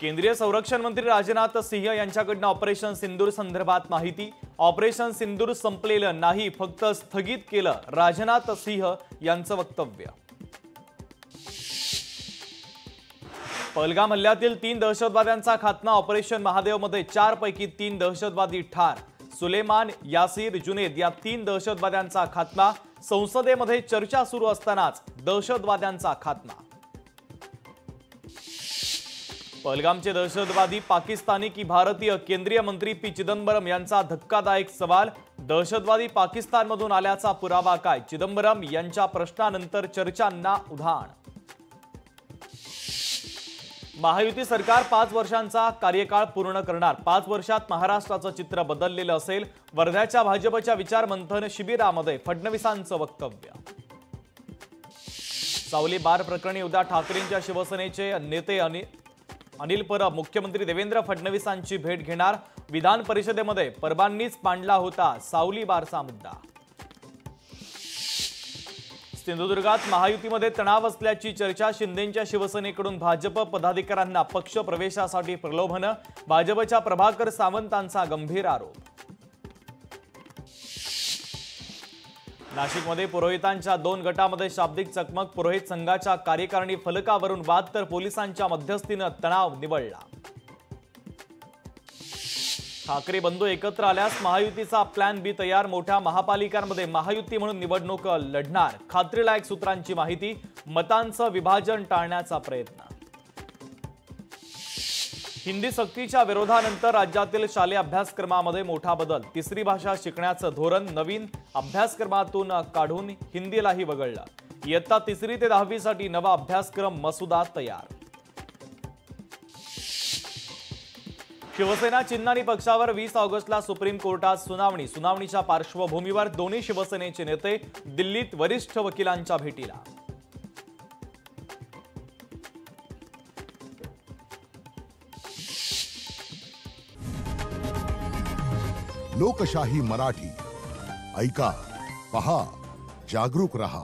केंद्रीय संरक्षण मंत्री राजनाथ सिंह यांच्याकडून ऑपरेशन सिंदूर संदर्भात माहिती। ऑपरेशन सिंदूर संपलेलं नाही, फक्त स्थगित केलं, राजनाथ सिंह यांचं वक्तव्य। पहलगाम हल्ल्यातील 3 दहशतवाद्यांचा खात्मा। ऑपरेशन महादेवमध्ये 4 पैकी 3 दहशतवादी ठार। सुलेमान, यासीर, जुनेद या 3 दहशतवाद्यांचा खात्मा। संसदेमध्ये चर्चा सुरू असतानाच दहशतवाद्यांचा खात्मा। पहलगामचे दहशतवादी पाकिस्तानी की भारतीय? केंद्रीय मंत्री पी चिदंबरम यांचा धक्कादायक सवाल। दहशतवादी पाकिस्तानमधून आल्याचा पुरावा काय? चिदंबरम यांच्या प्रश्नानंतर चर्चांना उधाण। महायुती सरकार 5 वर्षांचा कार्यकाळ पूर्ण करणार। 5 वर्षात महाराष्ट्राचं चित्र बदललेलं असेल। वर्ध्याच्या भाजपच्या विचारमंथन शिबिरामध्ये फडणवीसांचं वक्तव्य। सावली बार प्रकरणी उद्या ठाकरेंच्या शिवसेनेचे नेते अनिल परब मुख्यमंत्री देवेंद्र फडणवीसांची भेट घेणार। विधान परिषदेमध्ये परबांनीच मांडला होता सावली बारचा मुद्दा। सिंधुदुर्गात महायुतीमध्ये तणाव असल्याची चर्चा। शिंदेंच्या शिवसेनेकडून भाजप पदाधिकाऱ्यांना पक्ष प्रवेशासाठी प्रलोभन। भाजपच्या प्रभाकर सावंतांचा गंभीर आरोप। नाशिकमध्ये पुरोहितांच्या 2 गटामध्ये शाब्दिक चकमक। पुरोहित संघाच्या कार्यकारिणी फलकावरून वाद, तर पोलिसांच्या मध्यस्थीने तणाव निवळला। ठाकरे बंधू एकत्र आल्यास महायुतीचा प्लॅन बी तयार। मोठ्या महापालिकांमध्ये महायुती म्हणून निवडणूक लढणार। खात्रीलायक सूत्रांची माहिती। मतांचं विभाजन टाळण्याचा प्रयत्न। हिंदी सक्तीच्या विरोधानंतर राज्यातील शालेय अभ्यासक्रमामध्ये मोठा बदल। 3री भाषा शिकण्याचं धोरण नवीन अभ्यासक्रमातून काढून हिंदीलाही वगळलं। इयत्ता 3री ते 10वी साठी नवा अभ्यासक्रम मसुदा तयार। शिवसेना चिन्हानी पक्षावर 20 ऑगस्टला सुप्रीम कोर्टात सुनावणी। सुनावणीच्या पार्श्वभूमीवर दोन्ही शिवसेनेचे नेते दिल्लीत वरिष्ठ वकिलांच्या भेटीला। लोकशाही मराठी ऐका, पहा, जागरूक रहा।